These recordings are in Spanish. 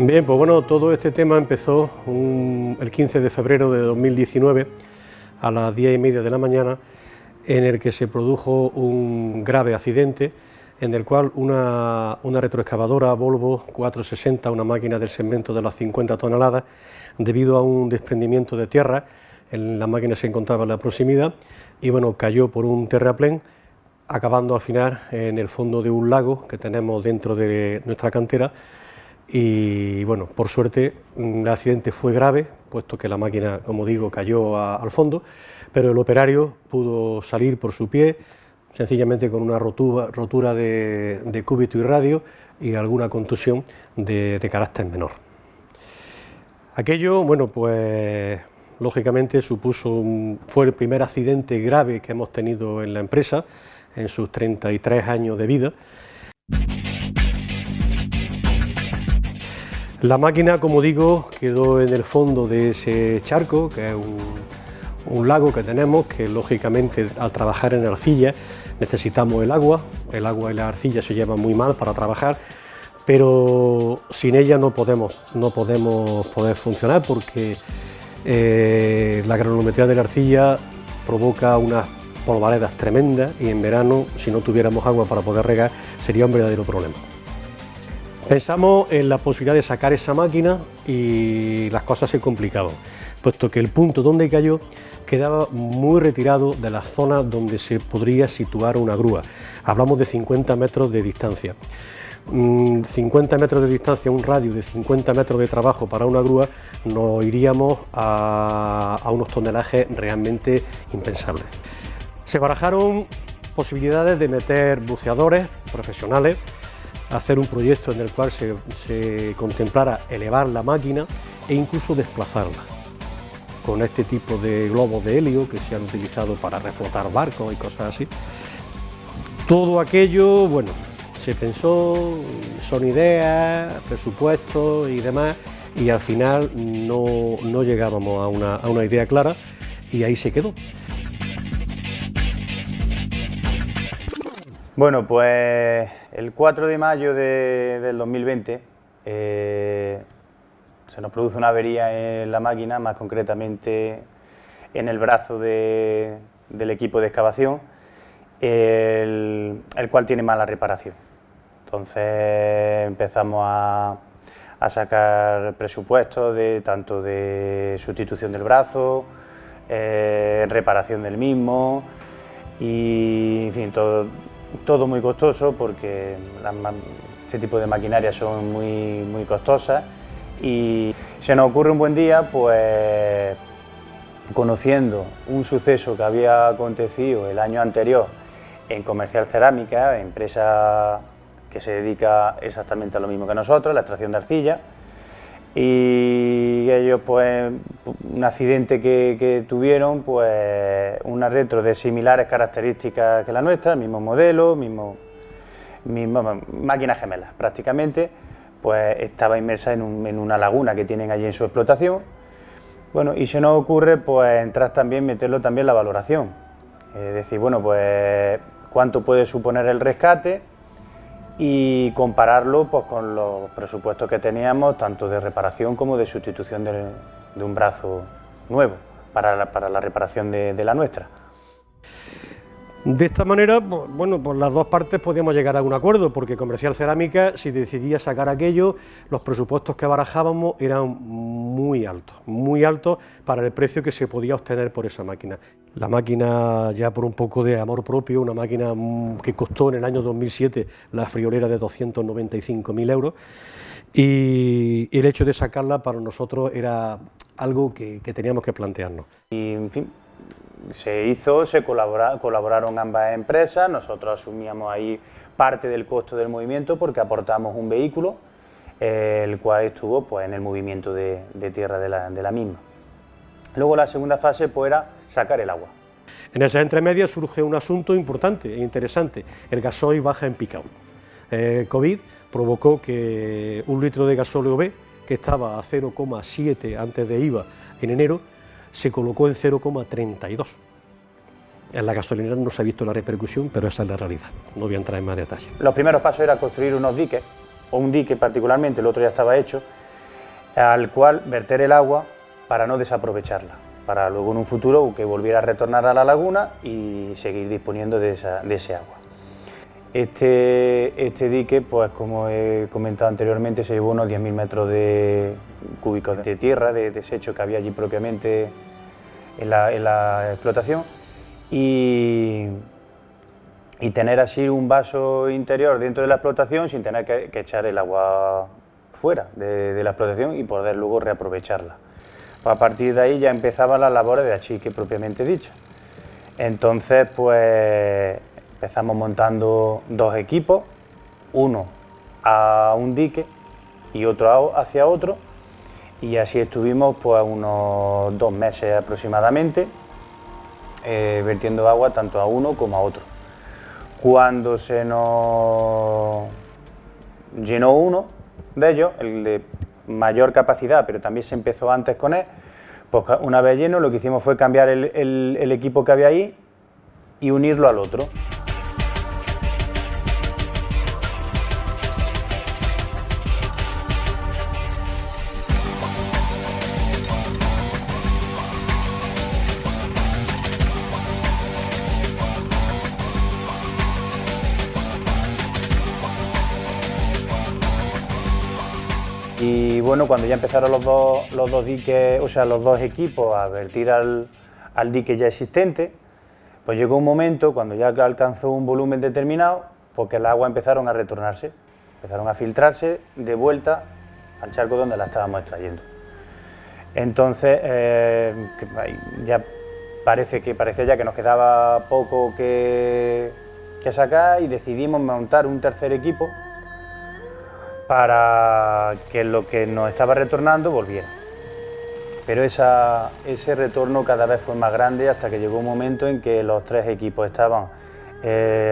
Bien, pues bueno, todo este tema empezó el 15 de febrero de 2019 a las 10:30 de la mañana, en el que se produjo un grave accidente en el cual una retroexcavadora Volvo 460, una máquina del segmento de las 50 toneladas, debido a un desprendimiento de tierra, la máquina se encontraba en la proximidad y bueno, cayó por un terraplén, acabando al final en el fondo de un lago que tenemos dentro de nuestra cantera. Y bueno, por suerte el accidente fue grave, puesto que la máquina, como digo, cayó al fondo, pero el operario pudo salir por su pie, sencillamente con una rotura de cúbito y radio y alguna contusión de carácter menor. Aquello, bueno, pues lógicamente fue el primer accidente grave que hemos tenido en la empresa en sus 33 años de vida. La máquina, como digo, quedó en el fondo de ese charco, que es un lago que tenemos, que lógicamente al trabajar en arcilla necesitamos el agua y la arcilla se llevan muy mal para trabajar, pero sin ella no podemos poder funcionar, porque la granulometría de la arcilla provoca unas polvaredas tremendas y en verano, si no tuviéramos agua para poder regar, sería un verdadero problema. Pensamos en la posibilidad de sacar esa máquina y las cosas se complicaban, puesto que el punto donde cayó quedaba muy retirado de la zona donde se podría situar una grúa. Hablamos de 50 metros de distancia. 50 metros de distancia, un radio de 50 metros de trabajo para una grúa, nos iríamos a unos tonelajes realmente impensables. Se barajaron posibilidades de meter buceadores profesionales, hacer un proyecto en el cual se contemplara elevar la máquina e incluso desplazarla con este tipo de globos de helio que se han utilizado para reflotar barcos y cosas así. Todo aquello, bueno, se pensó, son ideas, presupuestos y demás, y al final no llegábamos a una idea clara y ahí se quedó. Bueno, pues el 4 de mayo del 2020 se nos produce una avería en la máquina, más concretamente en el brazo del equipo de excavación, el cual tiene mala reparación. Entonces empezamos a sacar presupuestos tanto de sustitución del brazo, reparación del mismo y, en fin, todo muy costoso, porque este tipo de maquinarias son muy costosas, y se nos ocurre un buen día, pues conociendo un suceso que había acontecido el año anterior en Comercial Cerámica, empresa que se dedica exactamente a lo mismo que nosotros, la extracción de arcilla, y ellos, pues, un accidente que tuvieron, pues una retro de similares características que la nuestra, el mismo modelo, máquinas gemelas prácticamente, pues estaba inmersa en una laguna que tienen allí en su explotación. Bueno, y se nos ocurre, pues, meterlo también en la valoración, es decir, bueno, pues cuánto puede suponer el rescate y compararlo, pues, con los presupuestos que teníamos, tanto de reparación como de sustitución de un brazo nuevo para la reparación de la nuestra. De esta manera, pues, bueno, pues las dos partes podíamos llegar a un acuerdo, porque Comercial Cerámica, si decidía sacar aquello, los presupuestos que barajábamos eran muy altos para el precio que se podía obtener por esa máquina. La máquina, ya por un poco de amor propio, una máquina que costó en el año 2007 la friolera de 295.000 euros, y el hecho de sacarla para nosotros era algo que teníamos que plantearnos. Y, en fin, se colaboraron ambas empresas, nosotros asumíamos ahí parte del costo del movimiento porque aportamos un vehículo, el cual estuvo, pues, en el movimiento de tierra de la misma. Luego la segunda fase, pues, era sacar el agua. En esas entremedias surge un asunto importante e interesante: el gasoil baja en picado. COVID provocó que un litro de gasóleo B, que estaba a 0,7 antes de IVA en enero, se colocó en 0,32. En la gasolinera no se ha visto la repercusión, pero esa es la realidad. No voy a entrar en más detalle. Los primeros pasos era construir unos diques, o un dique particularmente, el otro ya estaba hecho, al cual verter el agua para no desaprovecharla, para luego en un futuro que volviera a retornar a la laguna y seguir disponiendo de ese agua. Este dique, pues como he comentado anteriormente, se llevó unos 10.000 metros cúbicos de tierra, de desecho que había allí propiamente en la explotación, y tener así un vaso interior dentro de la explotación sin tener que echar el agua fuera de la explotación y poder luego reaprovecharla. Pues a partir de ahí ya empezaban las labores de achique propiamente dicha. Entonces, pues empezamos montando dos equipos, uno a un dique y otro hacia otro, y así estuvimos pues unos 2 meses aproximadamente, vertiendo agua tanto a uno como a otro. Cuando se nos llenó uno de ellos, el de mayor capacidad, pero también se empezó antes con él, pues una vez lleno lo que hicimos fue cambiar el equipo que había ahí y unirlo al otro. Y bueno, cuando ya empezaron los dos diques, o sea, los dos equipos a vertir al dique ya existente, pues llegó un momento, cuando ya alcanzó un volumen determinado, porque el agua empezaron a retornarse, empezaron a filtrarse de vuelta al charco donde la estábamos extrayendo. Entonces, ya parecía ya que nos quedaba poco que sacar y decidimos montar un tercer equipo para que lo que nos estaba retornando volviera. Pero ese retorno cada vez fue más grande hasta que llegó un momento en que los 3 equipos estaban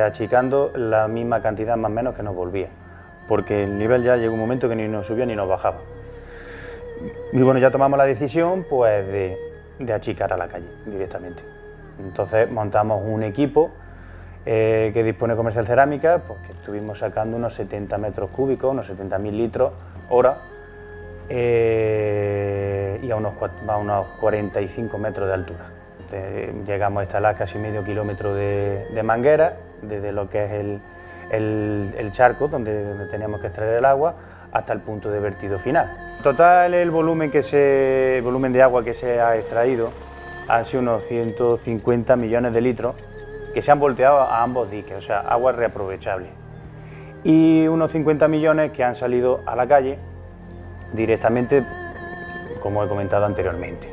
achicando la misma cantidad más o menos que nos volvía, porque el nivel ya llegó un momento que ni nos subía ni nos bajaba. Y bueno, ya tomamos la decisión pues de achicar a la calle directamente. Entonces montamos un equipo que dispone Comercial Cerámica, pues que estuvimos sacando unos 70 metros cúbicos, unos 70.000 litros hora, y a unos 45 metros de altura. Entonces, llegamos a instalar casi medio kilómetro de manguera, desde lo que es el charco donde teníamos que extraer el agua, hasta el punto de vertido final. Total, el volumen de agua que se ha extraído han sido unos 150 millones de litros, que se han volteado a ambos diques, o sea, agua reaprovechable. Y unos 50 millones que han salido a la calle directamente, como he comentado anteriormente.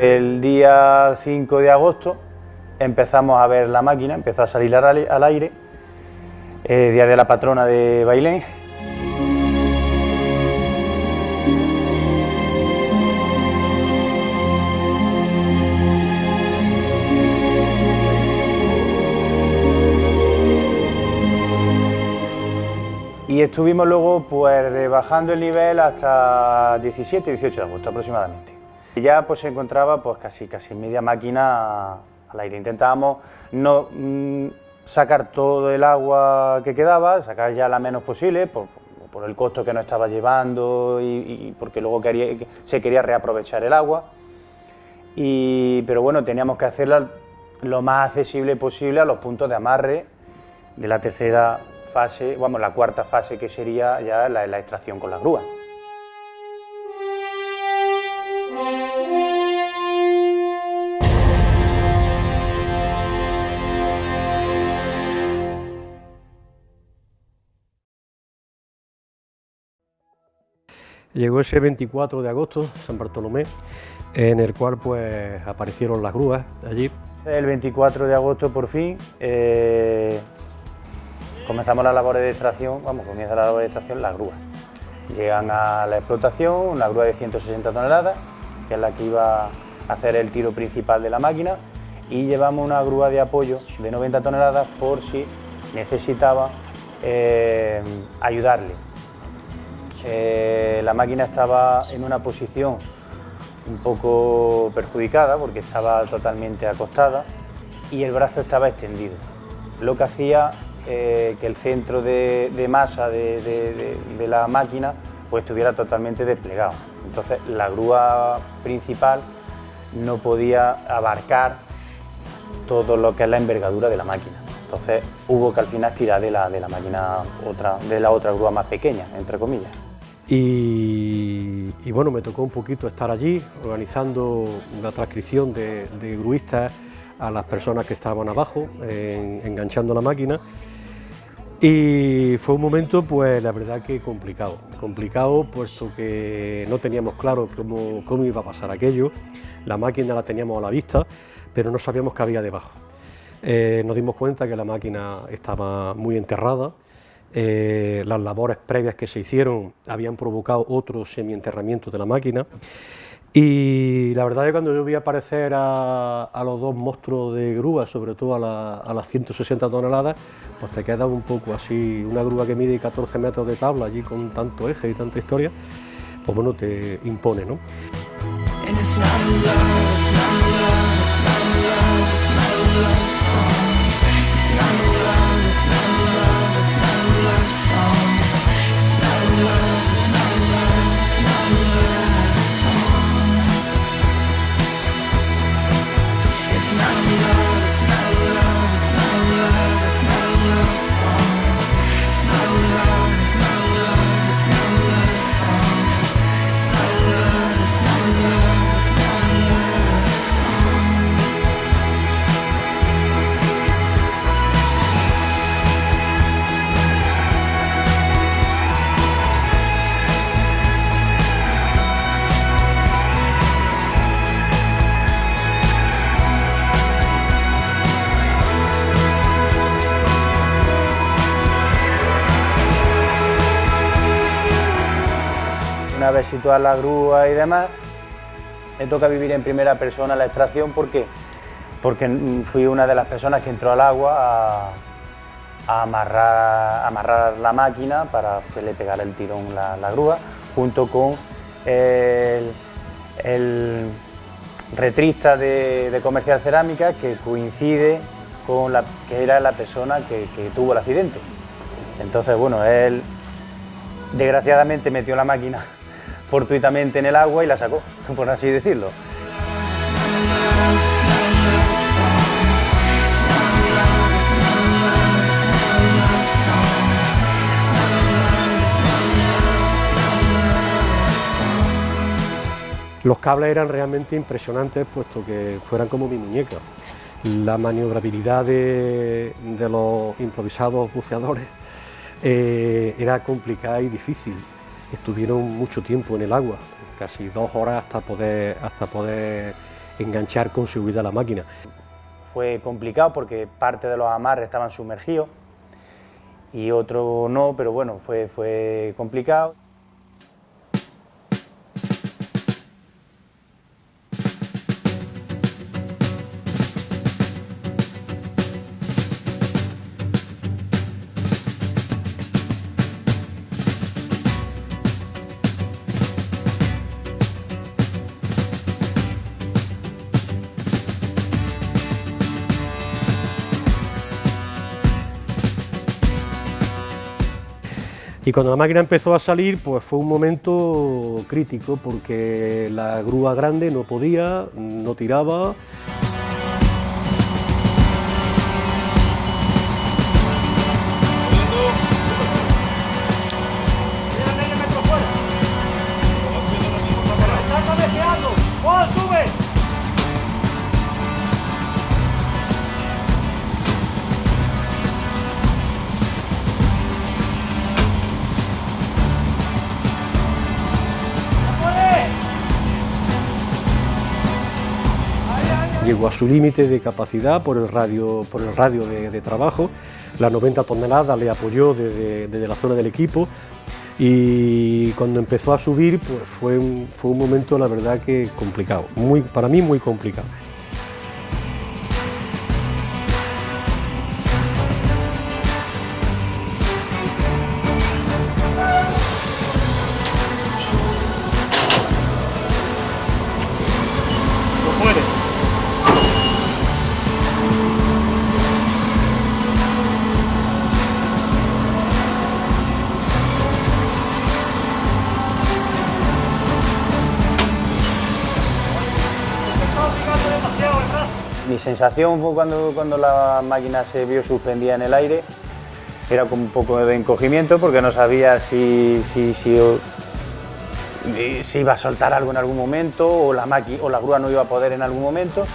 El día 5 de agosto empezamos a ver la máquina, empezó a salir al aire, día de la patrona de Bailén. Y estuvimos luego pues bajando el nivel hasta 17 y 18 de agosto aproximadamente. Y ya pues se encontraba pues casi media máquina al aire. Intentábamos no sacar todo el agua que quedaba, sacar ya la menos posible por el costo que nos estaba llevando y porque luego se quería reaprovechar el agua. Pero bueno, teníamos que hacerla lo más accesible posible a los puntos de amarre de la tercera fase, vamos, la cuarta fase, que sería ya la extracción con la grúa. Llegó ese 24 de agosto, San Bartolomé, en el cual pues aparecieron las grúas allí. El 24 de agosto por fin comenzamos las labores de extracción, comienza la labor de extracción las grúas. Llegan a la explotación una grúa de 160 toneladas, que es la que iba a hacer el tiro principal de la máquina, y llevamos una grúa de apoyo de 90 toneladas por si necesitaba ayudarle. La máquina estaba en una posición un poco perjudicada porque estaba totalmente acostada y el brazo estaba extendido, lo que hacía que el centro de masa de la máquina pues estuviera totalmente desplegado. Entonces la grúa principal no podía abarcar todo lo que es la envergadura de la máquina. Entonces hubo que al final tirar de la máquina de la otra grúa más pequeña, entre comillas. Y bueno, me tocó un poquito estar allí organizando la transcripción de gruistas a las personas que estaban abajo, enganchando la máquina. Y fue un momento, pues la verdad que complicado, puesto que no teníamos claro cómo iba a pasar aquello. La máquina la teníamos a la vista, pero no sabíamos qué había debajo. Nos dimos cuenta que la máquina estaba muy enterrada. Las labores previas que se hicieron habían provocado otro semienterramiento de la máquina, y la verdad es que cuando yo vi aparecer a los dos monstruos de grúa, sobre todo a las 160 toneladas, pues te queda un poco así, una grúa que mide 14 metros de tabla allí con tanto eje y tanta historia, pues bueno, te impone, ¿no? Una vez situada la grúa y demás, me toca vivir en primera persona la extracción porque fui una de las personas que entró al agua a amarrar la máquina para que le pegara el tirón la grúa, junto con el retrista de Comercial Cerámica, que coincide con que era la persona que tuvo el accidente. Entonces, bueno, él desgraciadamente metió la máquina fortuitamente en el agua y la sacó, por así decirlo. Los cables eran realmente impresionantes, puesto que fueran como mi muñeca. La maniobrabilidad de los improvisados buceadores era complicada y difícil. Estuvieron mucho tiempo en el agua, casi 2 horas hasta poder enganchar con seguridad la máquina. Fue complicado porque parte de los amarres estaban sumergidos y otro no, pero bueno, fue complicado. Y cuando la máquina empezó a salir, pues fue un momento crítico, porque la grúa grande no podía, no tiraba. Llegó a su límite de capacidad por el radio de trabajo. Las 90 toneladas le apoyó desde la zona del equipo, y cuando empezó a subir, pues fue un momento, la verdad, que complicado, para mí muy complicado. Mi sensación fue cuando la máquina se vio suspendida en el aire, era como un poco de encogimiento porque no sabía si iba a soltar algo en algún momento o la grúa no iba a poder en algún momento.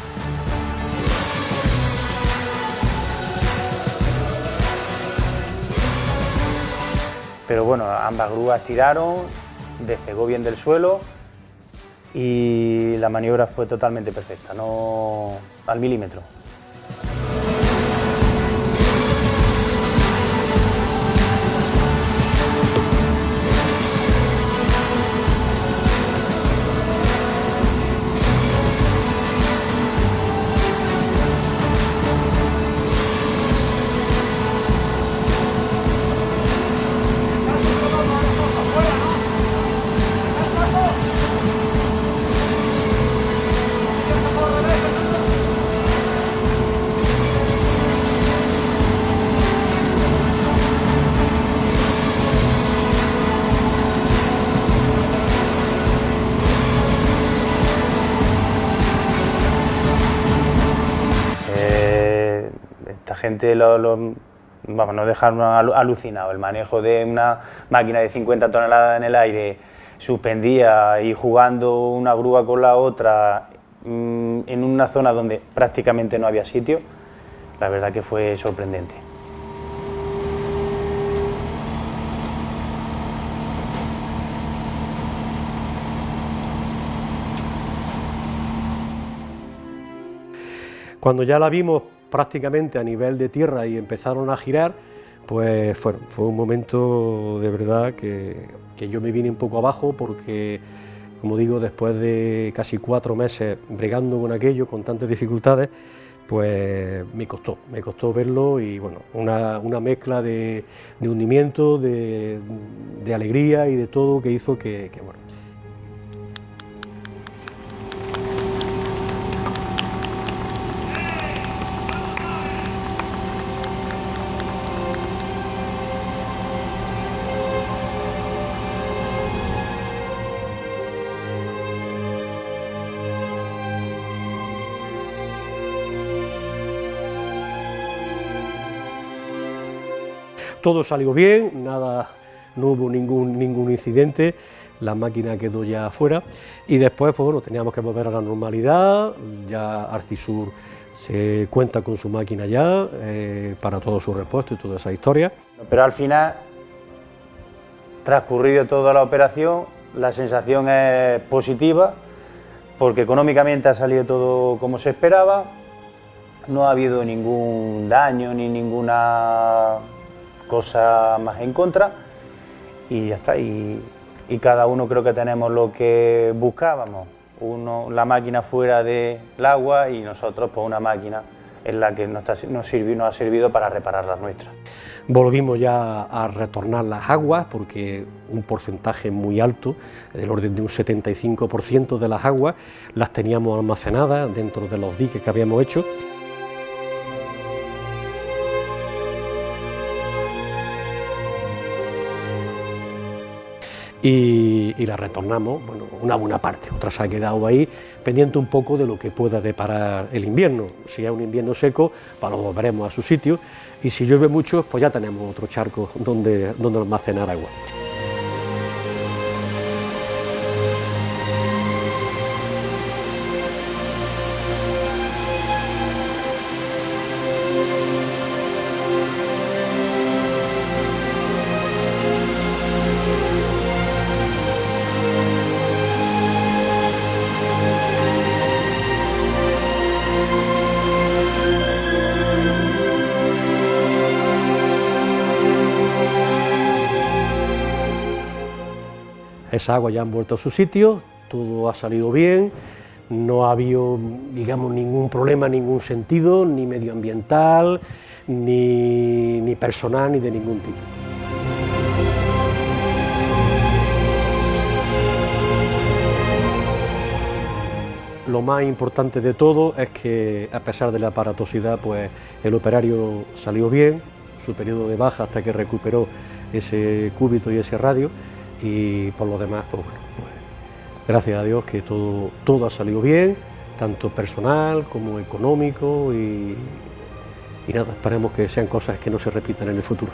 Pero bueno, ambas grúas tiraron, despegó bien del suelo y la maniobra fue totalmente perfecta, no al milímetro. Esta gente nos dejaron alucinados. El manejo de una máquina de 50 toneladas en el aire, suspendida y jugando una grúa con la otra en una zona donde prácticamente no había sitio, la verdad que fue sorprendente. Cuando ya la vimos prácticamente a nivel de tierra y empezaron a girar, pues fue un momento de verdad que yo me vine un poco abajo porque, como digo, después de casi 4 meses bregando con aquello, con tantas dificultades, pues me costó verlo y bueno, una mezcla de hundimiento, de alegría y de todo que hizo que bueno. Todo salió bien, no hubo ningún incidente, la máquina quedó ya afuera y después pues bueno, teníamos que volver a la normalidad. Ya Arcisur se cuenta con su máquina ya para todo su repuesto y toda esa historia. Pero al final, transcurrido toda la operación, la sensación es positiva porque económicamente ha salido todo como se esperaba, no ha habido ningún daño ni ninguna cosa más en contra y ya está, y cada uno creo que tenemos lo que buscábamos, la máquina fuera del agua y nosotros pues una máquina en la que nos ha servido para reparar las nuestras. Volvimos ya a retornar las aguas porque un porcentaje muy alto, del orden de un 75% de las aguas, las teníamos almacenadas dentro de los diques que habíamos hecho. Y la retornamos, bueno, una buena parte, otra se ha quedado ahí, pendiente un poco de lo que pueda deparar el invierno. Si es un invierno seco, pues lo volveremos a su sitio, y si llueve mucho, pues ya tenemos otro charco donde almacenar agua. Esa agua ya han vuelto a su sitio, todo ha salido bien, no ha habido, digamos, ningún problema en ningún sentido, ni medioambiental, ni personal, ni de ningún tipo. Lo más importante de todo es que, a pesar de la aparatosidad, pues el operario salió bien, su periodo de baja hasta que recuperó ese cúbito y ese radio, y por lo demás, pues bueno, pues, gracias a Dios que todo ha salido bien, tanto personal como económico y nada, esperemos que sean cosas que no se repitan en el futuro.